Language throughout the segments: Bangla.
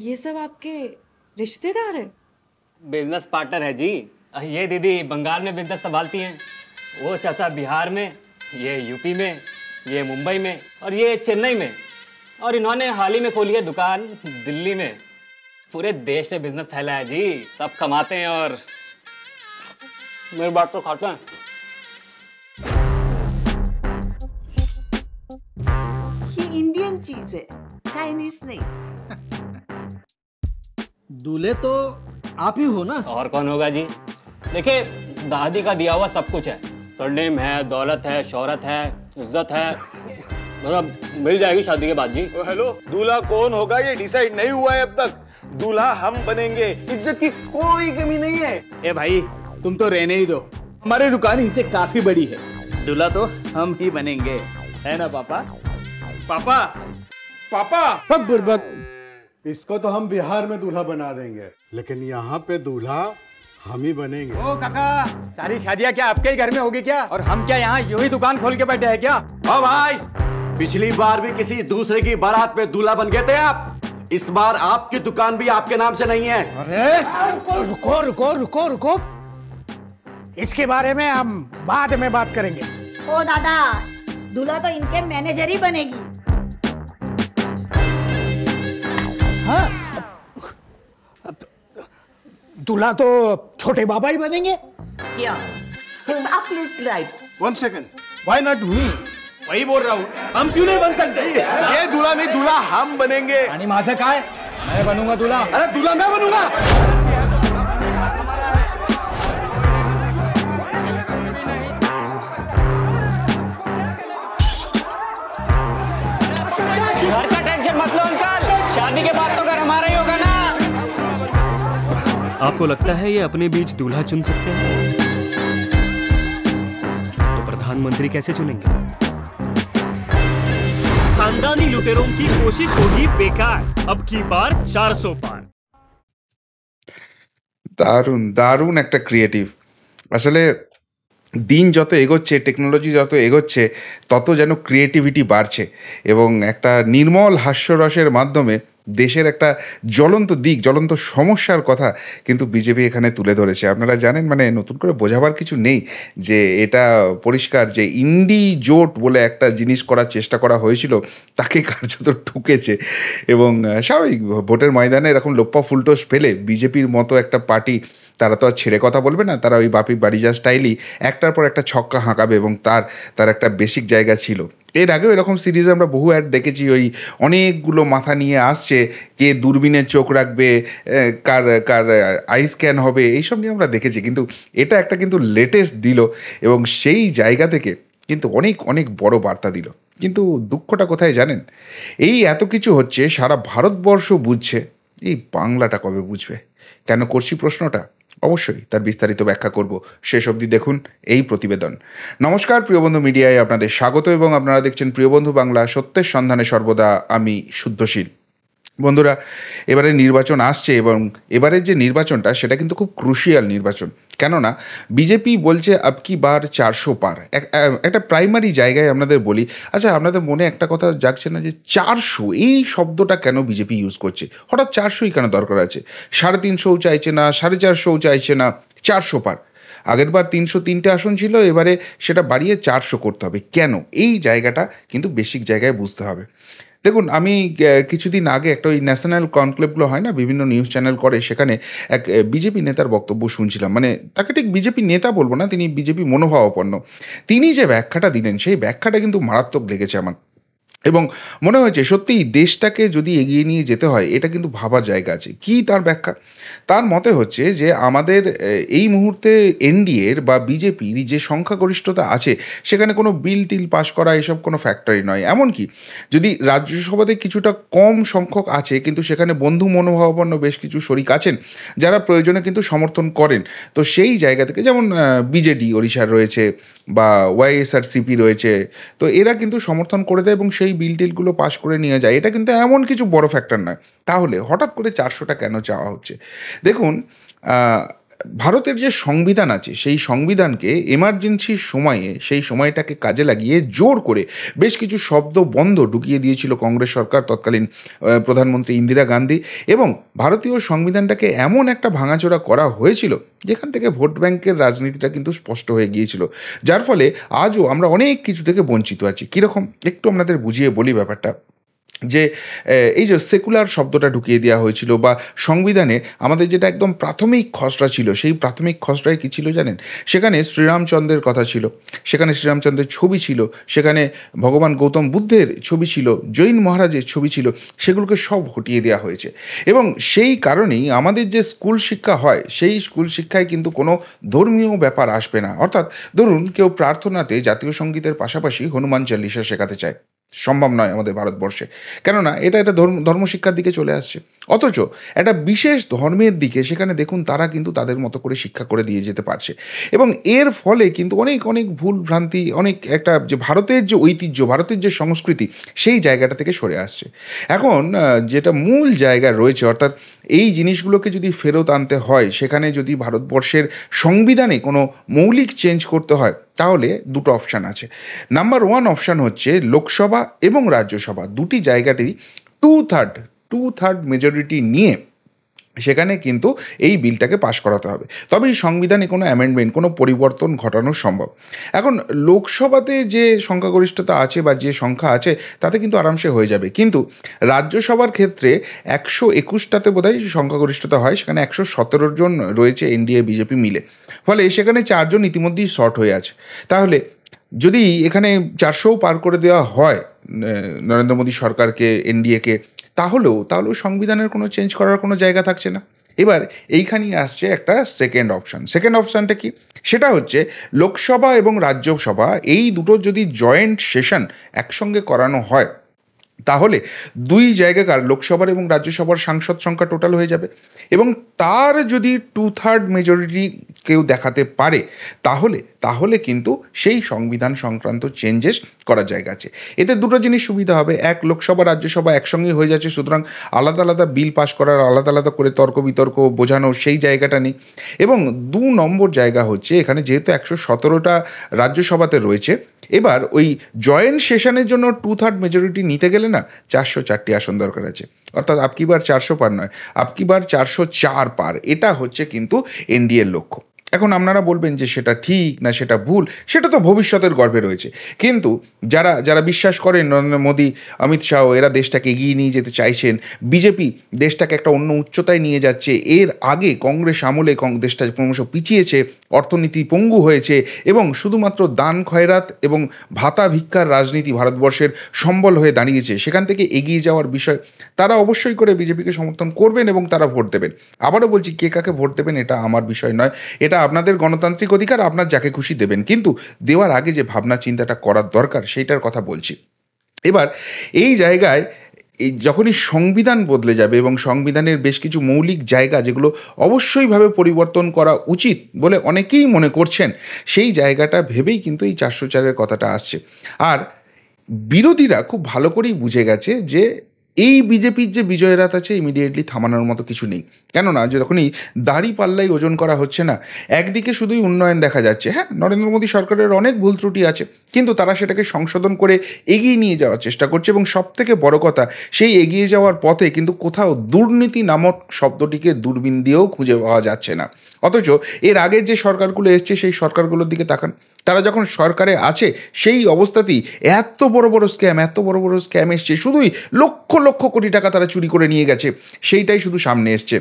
ये सब आपके रिश्तेदार है? बिजनेस पार्टनर है जी। ये दीदी बंगाल में बिजनेस संभालती हैं, वो चाचा बिहार में, ये यूपी में, ये मुंबई में और ये चेन्नई में, और इन्होंने हाल ही में खोली है दुकान दिल्ली में। पूरे देश में बिजनेस फैला है जी। सब कमाते हैं और मेरी बात तो खाते हैं। ये इंडियन चीज है, चाइनीज नहीं। दूल्हे तो आप ही हो ना? और कौन होगा जी। देखिए, दादी का दिया हुआ सब कुछ है। सरनेम है, दौलत है, शोहरत है, इज्जत है, मतलब मिल जाएगी शादी के बाद जी। हेलो, दूल्हा कौन होगा ये डिसाइड नहीं हुआ है अब तक। दूल्हा हम बनेंगे, इज्जत की कोई कमी नहीं है। ए भाई, तुम तो रहने ही दो, हमारी दुकान इनसे काफी बड़ी है। दूल्हा तो हम ही बनेंगे, है ना पापा? पापा, पापा। सब बुर्बक, इसको तो हम बिहार में दूल्हा बना देंगे, लेकिन यहाँ पे दूल्हा हम ही बनेंगे। ओ काका, सारी शादियाँ क्या आपके ही घर में होगी क्या? और हम क्या यहाँ यूं ही दुकान खोल के बैठे हैं क्या? ओ भाई, पिछली बार भी किसी दूसरे की बारात में दूल्हा बन गए थे आप। इस बार आपकी दुकान भी आपके नाम से नहीं है। अरे रुको रुको रुको रुको, इसके बारे में हम बाद में बात करेंगे। ओ दादा, दूल्हा तो इनके मैनेजर ही बनेगी। हाँ, दूल्हा तो छोटे बाबा ही बनेंगे। क्या? It's absolutely right. One second, why not me? वही बोल रहा हूँ, हम क्यों नहीं बन सकते? ये दूल्हा नहीं, दूल्हा हम बनेंगे। आणि माझं काय? मैं बनूंगा दूल्हा। अरे दूल्हा मैं बनूंगा। घर का टेंशन मत लो अंकल, शादी के बाद तो घर हमारा ही होगा ना। आपको लगता है ये अपने बीच दूल्हा चुन सकते हैं? तो प्रधानमंत्री कैसे चुनेंगे? खानदानी लुटेरों की कोशिश होगी बेकार। अब की बार 400 पार। দারুণ দারুণ একটা ক্রিয়েটিভ। আসলে দিন যত এগোচ্ছে, টেকনোলজি যত এগোচ্ছে, তত যেন ক্রিয়েটিভিটি বাড়ছে এবং একটা নির্মল হাস্যরসের মাধ্যমে দেশের একটা জ্বলন্ত দিক, জ্বলন্ত সমস্যার কথা কিন্তু বিজেপি এখানে তুলে ধরেছে। আপনারা জানেন, মানে নতুন করে বোঝাবার কিছু নেই যে এটা পরিষ্কার যে ইন্ডি জোট বলে একটা জিনিস করার চেষ্টা করা হয়েছিল, তাকে কার্যত ঠুকেছে। এবং স্বাভাবিক, ভোটের ময়দানে এরকম লোপ্পা ফুলটোস ফেলে বিজেপির মতো একটা পার্টি, তারা তো আর ছেড়ে কথা বলবে না। তারা ওই বাপি বাড়িজা স্টাইলই একটার পর একটা ছক্কা হাঁকাবে এবং তার একটা বেসিক জায়গা ছিল। এর আগেও এরকম সিরিজে আমরা বহু অ্যাড দেখেছি, ওই অনেকগুলো মাথা নিয়ে আসছে, কে দূরবীনের চোখ রাখবে, কার কার আই স্ক্যান হবে, এইসব নিয়ে আমরা দেখেছি। কিন্তু এটা একটা কিন্তু লেটেস্ট দিল এবং সেই জায়গা থেকে কিন্তু অনেক অনেক বড় বার্তা দিল। কিন্তু দুঃখটা কোথায় জানেন? এই এত কিছু হচ্ছে, সারা ভারতবর্ষ বুঝছে, এই বাংলাটা কবে বুঝবে? কেন করছি প্রশ্নটা? অবশ্যই তার বিস্তারিত ব্যাখ্যা করব, শেষ অবধি দেখুন এই প্রতিবেদন। নমস্কার, প্রিয়বন্ধু মিডিয়ায় আপনাদের স্বাগত এবং আপনারা দেখছেন প্রিয়বন্ধু বাংলা, সত্যের সন্ধানে সর্বদা আমি শুদ্ধশীল। বন্ধুরা, এবারে নির্বাচন আসছে এবং এবারের যে নির্বাচনটা সেটা কিন্তু খুব ক্রুশিয়াল নির্বাচন। কেননা বিজেপি বলছে আব কি বার 400 পার। একটা প্রাইমারি জায়গায় আপনাদের বলি, আচ্ছা আপনাদের মনে একটা কথা জাগছে না যে 400 এই শব্দটা কেন বিজেপি ইউজ করছে? হঠাৎ 400ই কেন দরকার আছে? 350ও চাইছে না, 450ও চাইছে না, 400 পার। আগের বার 303টে আসন ছিল, এবারে সেটা বাড়িয়ে 400 করতে হবে। কেন? এই জায়গাটা কিন্তু বেসিক জায়গায় বুঝতে হবে। দেখুন, আমি কিছুদিন আগে একটা ওই ন্যাশনাল কনক্লেভগুলো হয় না, বিভিন্ন নিউজ চ্যানেল করে, সেখানে এক বিজেপি নেতার বক্তব্য শুনছিলাম। মানে তাকে ঠিক বিজেপি নেতা বলবো না, তিনি বিজেপি মনোভাবাপন্ন। তিনি যে ব্যাখ্যাটা দিলেন সেই ব্যাখ্যাটা কিন্তু মারাত্মক লেগেছে আমার এবং মনে হয়েছে সত্যিই দেশটাকে যদি এগিয়ে নিয়ে যেতে হয়, এটা কিন্তু ভাবার জায়গা আছে। কি তার ব্যাখ্যা? তার মতে হচ্ছে যে আমাদের এই মুহূর্তে এনডিএর বা বিজেপির যে সংখ্যাগরিষ্ঠতা আছে, সেখানে কোনো বিল টিল পাস করা এসব কোনো ফ্যাক্টরি নয়। এমনকি যদি রাজ্যসভাতে কিছুটা কম সংখ্যক আছে, কিন্তু সেখানে বন্ধু মনোভাবাপন্ন বেশ কিছু শরিক আছেন যারা প্রয়োজনে কিন্তু সমর্থন করেন। তো সেই জায়গা থেকে যেমন বিজেডি ওড়িশার রয়েছে বা ওয়াইএসআরসিপি রয়েছে, তো এরা কিন্তু সমর্থন করে দেয় এবং সেই বিল টিলগুলো পাস করে নিয়ে যায়। এটা কিন্তু এমন কিছু বড় ফ্যাক্টর নয়। তাহলে হঠাৎ করে 400টা কেন চাওয়া হচ্ছে? দেখুন, ভারতের যে সংবিধান আছে সেই সংবিধানকে এমার্জেন্সির সময়ে সেই সময়টাকে কাজে লাগিয়ে জোর করে বেশ কিছু শব্দ বন্ধ ঢুকিয়ে দিয়েছিল কংগ্রেস সরকার, তৎকালীন প্রধানমন্ত্রী ইন্দিরা গান্ধী। এবং ভারতীয় সংবিধানটাকে এমন একটা ভাঙাচোরা করা হয়েছিল যেখান থেকে ভোট ব্যাংকের রাজনীতিটা কিন্তু স্পষ্ট হয়ে গিয়েছিল, যার ফলে আজও আমরা অনেক কিছু থেকে বঞ্চিত আছি। কীরকম একটু আপনাদের বুঝিয়ে বলি ব্যাপারটা, যে এই যে সেকুলার শব্দটা ঢুকিয়ে দেওয়া হয়েছিল বা সংবিধানে আমাদের যেটা একদম প্রাথমিক খসড়া ছিল, সেই প্রাথমিক খসড়ায় কী ছিল জানেন? সেখানে শ্রীরামচন্দ্রের কথা ছিল, সেখানে শ্রীরামচন্দ্রের ছবি ছিল, সেখানে ভগবান গৌতম বুদ্ধের ছবি ছিল, জৈন মহারাজের ছবি ছিল, সেগুলোকে সব হটিয়ে দেওয়া হয়েছে। এবং সেই কারণেই আমাদের যে স্কুল শিক্ষা হয় সেই স্কুল শিক্ষায় কিন্তু কোনো ধর্মীয় ব্যাপার আসবে না। অর্থাৎ ধরুন কেউ প্রার্থনাতে জাতীয় সঙ্গীতের পাশাপাশি হনুমান চালিসা শেখাতে চায়, সম্ভব নয় আমাদের ভারতবর্ষে, কেননা এটা ধর্মশিক্ষার দিকে চলে আসছে। অথচ একটা বিশেষ ধর্মের দিকে সেখানে দেখুন তারা কিন্তু তাদের মতো করে শিক্ষা করে দিয়ে যেতে পারছে। এবং এর ফলে কিন্তু অনেক অনেক ভুল ভ্রান্তি, অনেক একটা যে ভারতের যে ঐতিহ্য, ভারতের যে সংস্কৃতি, সেই জায়গাটা থেকে সরে আসছে। এখন যেটা মূল জায়গা রয়েছে, অর্থাৎ এই জিনিসগুলোকে যদি ফেরত আনতে হয়, সেখানে যদি ভারতবর্ষের সংবিধানে কোনো মৌলিক চেঞ্জ করতে হয়, তাহলে দুটো অপশান আছে। নাম্বার 1 অপশান হচ্ছে লোকসভা এবং রাজ্যসভা দুটি জায়গাতেই টু থার্ড মেজরিটি নিয়ে সেখানে কিন্তু এই বিলটাকে পাশ করাতে হবে, তবেই সংবিধানে কোনো অ্যামেন্ডমেন্ট, কোনো পরিবর্তন ঘটানো সম্ভব। এখন লোকসভাতে যে সংখ্যাগরিষ্ঠতা আছে বা যে সংখ্যা আছে তাতে কিন্তু আরামসে হয়ে যাবে, কিন্তু রাজ্যসভার ক্ষেত্রে 121টাতে বোধহয় সংখ্যাগরিষ্ঠতা হয়, সেখানে 117 জন রয়েছে এনডিএ বিজেপি মিলে, ফলে সেখানে 4 জন ইতিমধ্যেই শর্ট হয়ে আছে। তাহলে যদি এখানে 400 পার করে দেওয়া হয় নরেন্দ্র মোদী সরকারকে, এনডিএকে, তাহলেও সংবিধানের কোনো চেঞ্জ করার কোনো জায়গা থাকছে না। এবার এইখানেই আসছে একটা সেকেন্ড অপশানটা কি? সেটা হচ্ছে লোকসভা এবং রাজ্যসভা এই দুটো যদি জয়েন্ট সেশন একসঙ্গে করানো হয়, তাহলে দুই জায়গাকার লোকসভার এবং রাজ্যসভার সাংসদ সংখ্যা টোটাল হয়ে যাবে, এবং তার যদি 2/3 মেজরিটি কেউ দেখাতে পারে, তাহলে কিন্তু সেই সংবিধান সংক্রান্ত চেঞ্জেস করার জায়গা আছে। এতে দুটো জিনিস সুবিধা হবে, এক, লোকসভা রাজ্যসভা একসঙ্গেই হয়ে যাচ্ছে, সুতরাং আলাদা আলাদা বিল পাস করার, আলাদা আলাদা করে তর্ক বিতর্ক বোঝানোর সেই জায়গাটা নেই। এবং 2 নম্বর জায়গা হচ্ছে, এখানে যেহেতু 117টা রাজ্যসভাতে রয়েছে, এবার ওই জয়েন্ট সেশনের জন্য 2/3 মেজরিটি নিতে গেলে না 404টি আসন দরকার আছে, অর্থাৎ আপকি বার 400 পার নয়, আপকি বার 404 পার। এটা হচ্ছে কিন্তু এনডিএর লক্ষ্য। এখন আপনারা বলবেন যে সেটা ঠিক না সেটা ভুল, সেটা তো ভবিষ্যতের গর্ভে রয়েছে, কিন্তু যারা বিশ্বাস করেন নরেন্দ্র মোদী, অমিত শাহ, এরা দেশটাকে এগিয়ে নিয়ে যেতে চাইছেন, বিজেপি দেশটাকে একটা অন্য উচ্চতায় নিয়ে যাচ্ছে, এর আগে কংগ্রেস আমলে দেশটা ক্রমশ পিছিয়েছে, অর্থনীতি পঙ্গু হয়েছে, এবং শুধুমাত্র দান খয়রাত এবং ভাতা ভিক্ষার রাজনীতি ভারতবর্ষের সম্বল হয়ে দাঁড়িয়েছে, সেখান থেকে এগিয়ে যাওয়ার বিষয় তারা অবশ্যই করে বিজেপিকে সমর্থন করবেন এবং তারা ভোট দেবেন। আবারও বলছি, কে কাকে ভোট দেবেন এটা আমার বিষয় নয়, এটা আপনাদের গণতান্ত্রিক অধিকার, আপনার যাকে খুশি দেবেন, কিন্তু দেওয়ার আগে যে ভাবনা চিন্তাটা করার দরকার সেইটার কথা বলছি। এবার এই জায়গায় যখনই সংবিধান বদলে যাবে এবং সংবিধানের বেশ কিছু মৌলিক জায়গা যেগুলো অবশ্যইভাবে পরিবর্তন করা উচিত বলে অনেকেই মনে করছেন, সেই জায়গাটা ভেবেই কিন্তু এই 404-এর কথাটা আসছে। আর বিরোধীরা খুব ভালো করেই বুঝে গেছে যে এই বিজেপির যে বিজয়রাত আছে ইমিডিয়েটলি থামানোর মতো কিছু নেই, কেননা যখনই দাড়ি পাল্লাই ওজন করা হচ্ছে না, একদিকে শুধুই উন্নয়ন দেখা যাচ্ছে। হ্যাঁ, নরেন্দ্র মোদী সরকারের অনেক ভুল ত্রুটি আছে, কিন্তু তারা সেটাকে সংশোধন করে এগিয়ে নিয়ে যাওয়ার চেষ্টা করছে, এবং সবথেকে বড় কথা, সেই এগিয়ে যাওয়ার পথে কিন্তু কোথাও দুর্নীতি নামক শব্দটিকে দূরবীন দিয়েও খুঁজে পাওয়া যাচ্ছে না। অথচ এর আগের যে সরকারগুলো এসছে সেই সরকারগুলোর দিকে তাকান, তারা যখন সরকারে আছে সেই অবস্থাতেই এত বড় বড় স্ক্যাম এসছে, শুধুই লক্ষ লক্ষ কোটি টাকা তারা চুরি করে নিয়ে গেছে, সেইটাই শুধু সামনে এসছে।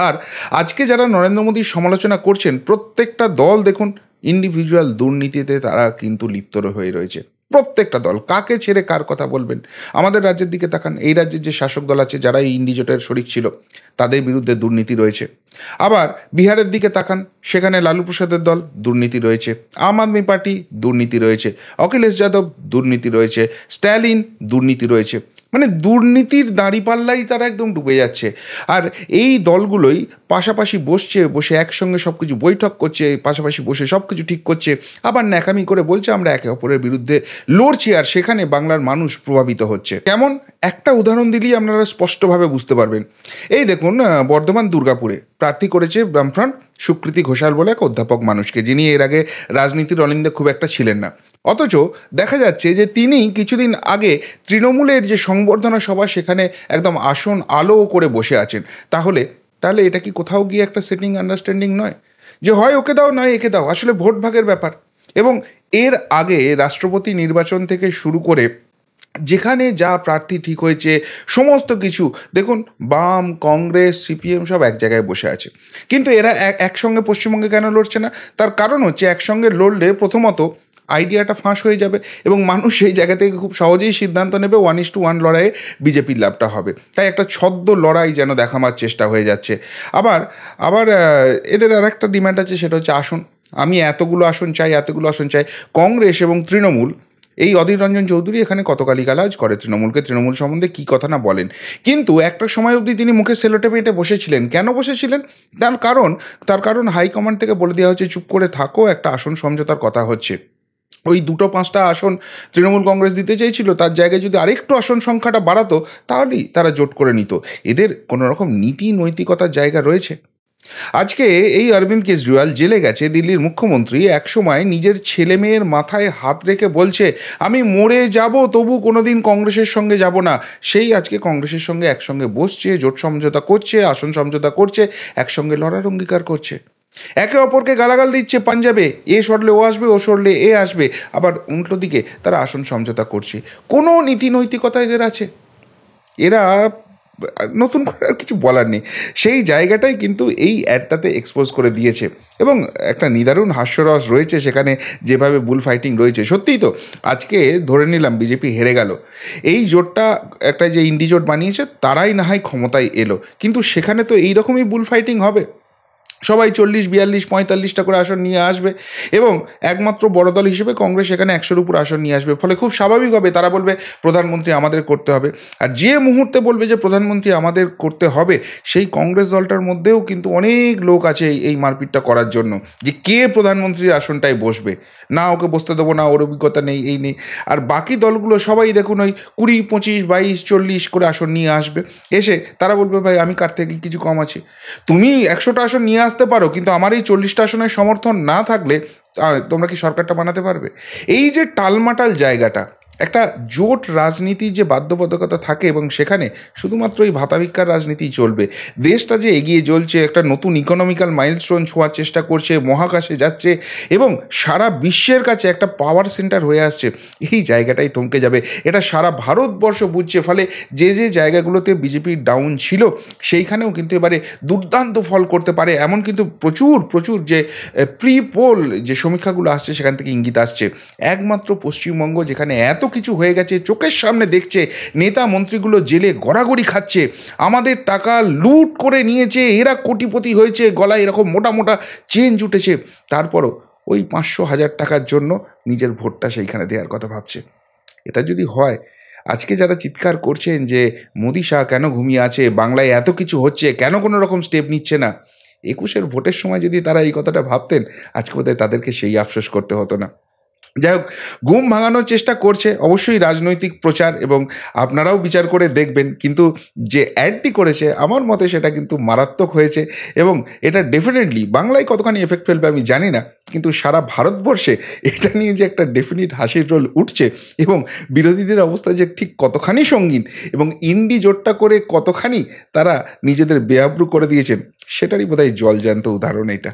আর আজকে যারা নরেন্দ্র মোদীর সমালোচনা করছেন, প্রত্যেকটা দল দেখুন ইন্ডিভিজুয়াল দুর্নীতিতে তারা কিন্তু লিপ্ত হয়ে রয়েছে, প্রত্যেকটা দল। কাকে ছেড়ে কার কথা বলবেন? আমাদের রাজ্যের দিকে তাকান, এই রাজ্যের যে শাসক দল আছে যারা এই ইন্ডিজোটের শরিক ছিল, তাদের বিরুদ্ধে দুর্নীতি রয়েছে। আবার বিহারের দিকে তাকান, সেখানে লালু প্রসাদের দল, দুর্নীতি রয়েছে। আম আদমি পার্টি, দুর্নীতি রয়েছে। অখিলেশ যাদব, দুর্নীতি রয়েছে। স্ট্যালিন, দুর্নীতি রয়েছে। মানে দুর্নীতির দাঁড়িপাল্লাই তারা একদম ডুবে যাচ্ছে। আর এই দলগুলোই পাশাপাশি বসে একসঙ্গে সব কিছু বৈঠক করছে, পাশাপাশি বসে সব কিছু ঠিক করছে, আবার ন্যাকামি করে বলছে আমরা একে অপরের বিরুদ্ধে লড়ছি, আর সেখানে বাংলার মানুষ প্রভাবিত হচ্ছে। কেমন একটা উদাহরণ দিলেই আপনারা স্পষ্টভাবে বুঝতে পারবেন। এই দেখুন, বর্ধমান দুর্গাপুরে প্রার্থী করেছে বামফ্রন্ট সুকৃতি ঘোষাল বলে এক অধ্যাপক মানুষকে, যিনি এর আগে রাজনীতির অলিন্দে খুব একটা ছিলেন না। অথচ দেখা যাচ্ছে যে তিনি কিছুদিন আগে তৃণমূলের যে সংবর্ধনা সভা সেখানে একদম আসন আলো করে বসে আছেন। তাহলে এটা কি কোথাও গিয়ে একটা সেটিং আন্ডারস্ট্যান্ডিং নয়, যে হয় ওকে দাও নয় একে দাও? আসলে ভোট ভাগের ব্যাপার। এবং এর আগে রাষ্ট্রপতি নির্বাচন থেকে শুরু করে যেখানে যা প্রার্থী ঠিক হয়েছে সমস্ত কিছু দেখুন, বাম, কংগ্রেস, সিপিএম সব এক জায়গায় বসে আছে। কিন্তু এরা একসঙ্গে পশ্চিমবঙ্গে কেন লড়ছে না? তার কারণ হচ্ছে একসঙ্গে লড়লে প্রথমত আইডিয়াটা ফাঁস হয়ে যাবে এবং মানুষ সেই জায়গা থেকে খুব সহজেই সিদ্ধান্ত নেবে 1:1 লড়াইয়ে বিজেপির লাভটা হবে। তাই একটা ছদ্ম লড়াই যেন দেখাবার চেষ্টা হয়ে যাচ্ছে। আবার এদের আর একটা ডিমান্ড আছে, সেটা হচ্ছে আসন। আমি এতগুলো আসন চাই। কংগ্রেস এবং তৃণমূল, এই অধীর রঞ্জন চৌধুরী এখানে কত গালিগালাজ করে তৃণমূল সম্বন্ধে কী কথা না বলেন, কিন্তু একটা সময় অবধি তিনি মুখে সেলোটেপে এঁটে বসেছিলেন। কেন বসেছিলেন? তার কারণ হাইকমান্ড থেকে বলে দেওয়া হচ্ছে চুপ করে থাকো, একটা আসন সমঝোতার কথা হচ্ছে। ওই 2-5টা আসন তৃণমূল কংগ্রেস দিতে চেয়েছিল, তার জায়গায় যদি আরেকটু আসন সংখ্যাটা বাড়াতো তাহলেই তারা জোট করে নিত। এদের কোনো রকম নীতি নৈতিকতার জায়গা রয়েছে? আজকে এই অরবিন্দ কেজরিওয়াল জেলে গেছে দিল্লির মুখ্যমন্ত্রী একসময় নিজের ছেলে মেয়ের মাথায় হাত রেখে বলছে আমি মরে যাব তবু কোনোদিন কংগ্রেসের সঙ্গে যাব না। সেই আজকে কংগ্রেসের সঙ্গে একসঙ্গে বসছে, জোট সমঝোতা করছে, আসন সমঝোতা করছে, একসঙ্গে লড়ার অঙ্গীকার করছে। একে অপরকে গালাগাল দিচ্ছে পাঞ্জাবে, এ সরলে ও আসবে, ও সরলে এ আসবে। আবার উল্টো দিকে তারা আসন সমঝোতা করছে। কোনো নীতি নৈতিকতা এদের আছে? এরা নতুন করে আর কিছু বলার নেই। সেই জায়গাটাই কিন্তু এই অ্যাডটাতে এক্সপোজ করে দিয়েছে এবং একটা নিদারুণ হাস্যরস রয়েছে সেখানে, যেভাবে বুল ফাইটিং রয়েছে। সত্যিই তো আজকে ধরে নিলাম বিজেপি হেরে গেল, এই জোটটা একটা যে ইন্ডি জোট বানিয়েছে তারাই না হয় ক্ষমতায় এলো, কিন্তু সেখানে তো এইরকমই বুল ফাইটিং হবে। সবাই 40, 42, 45টা করে আসন নিয়ে আসবে এবং একমাত্র বড় দল হিসেবে কংগ্রেস এখানে 100-র উপর আসন নিয়ে আসবে। ফলে খুব স্বাভাবিকভাবে তারা বলবে প্রধানমন্ত্রী আমাদের করতে হবে। আর যে মুহূর্তে বলবে যে প্রধানমন্ত্রী আমাদের করতে হবে, সেই কংগ্রেস দলটার মধ্যেও কিন্তু অনেক লোক আছে এই মারপিটটা করার জন্য, যে কে প্রধানমন্ত্রীর আসনটায় বসবে। না ওকে বসতে দেবো না, ওর অভিজ্ঞতা নেই, এই নেই। আর বাকি দলগুলো সবাই দেখুন ওই 20, 25, 22, 40 করে আসন নিয়ে আসবে। এসে তারা বলবে ভাই আমি কার থেকে কিছু কম আছি, তুমি 100টা আসন নিয়ে আসতে পারো, কিন্তু আমার এই 40টা আসনের সমর্থন না থাকলে তোমরা কি সরকারটা বানাতে পারবে? এই যে টালমাটাল জায়গাটা, একটা জোট রাজনীতি যে বাধ্যবাধকতা থাকে এবং সেখানে শুধুমাত্র এই ভাতাভিক্ষার রাজনীতিই চলবে। দেশটা যে এগিয়ে চলছে, একটা নতুন ইকোনমিক্যাল মাইলস্টোন ছোঁয়ার চেষ্টা করছে, মহাকাশে যাচ্ছে এবং সারা বিশ্বের কাছে একটা পাওয়ার সেন্টার হয়ে আসছে, এই জায়গাটাই থমকে যাবে। এটা সারা ভারতবর্ষ বুঝছে। ফলে যে জায়গাগুলোতে বিজেপির ডাউন ছিল সেইখানেও কিন্তু এবারে দুর্দান্ত ফল করতে পারে, এমন কিন্তু প্রচুর যে প্রি পোল যে সমীক্ষাগুলো আসছে সেখান থেকে ইঙ্গিত আসছে। একমাত্র পশ্চিমবঙ্গ যেখানে এত কিছু হয়ে গেছে, চোখের সামনে দেখছে নেতা মন্ত্রীগুলো জেলে গড়াগড়ি খাচ্ছে, আমাদের টাকা লুট করে নিয়েছে, এরা কোটিপতি হয়েছে, গলায় এরকম মোটা মোটা চেন জুটেছে, তারপরও ওই 500,000 টাকার জন্য নিজের ভোটটা সেইখানে দেওয়ার কথা ভাবছে। এটা যদি হয়, আজকে যারা চিৎকার করছেন যে মোদি শাহ কেন ঘুমিয়ে আছে, বাংলায় এত কিছু হচ্ছে, কেন কোনো রকম স্টেপ নিচ্ছে না, 21-এর ভোটের সময় যদি তারা এই কথাটা ভাবতেন, আজকে বোধহয় তাদেরকে সেই আফসোস করতে হতো না। যাই হোক, ঘুম ভাঙানোর চেষ্টা করছে অবশ্যই রাজনৈতিক প্রচার, এবং আপনারাও বিচার করে দেখবেন। কিন্তু যে অ্যাডটি করেছে আমার মতে সেটা কিন্তু মারাত্মক হয়েছে এবং এটা ডেফিনেটলি বাংলায় কতখানি এফেক্ট ফেলবে আমি জানি না, কিন্তু সারা ভারতবর্ষে এটা নিয়ে যে একটা ডেফিনিট হাসির রোল উঠছে এবং বিরোধীদের অবস্থা যে ঠিক কতখানি সঙ্গীন এবং ইন্ডি জোটটা করে কতখানি তারা নিজেদের বেআব্রু করে দিয়েছেন, সেটারই বোধহয় জলজ্যান্ত উদাহরণ এটা।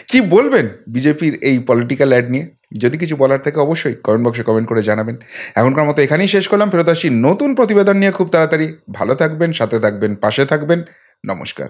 কি বলবেন বিজেপির এই পলিটিক্যাল অ্যাড নিয়ে? যদি কিছু বলার থাকে অবশ্যই কমেন্ট বক্সে কমেন্ট করে জানাবেন। এখনকার মতো এখানেই শেষ করলাম, ফেরত আসি নতুন প্রতিবেদন নিয়ে খুব তাড়াতাড়ি। ভালো থাকবেন, সাথে থাকবেন, পাশে থাকবেন। নমস্কার।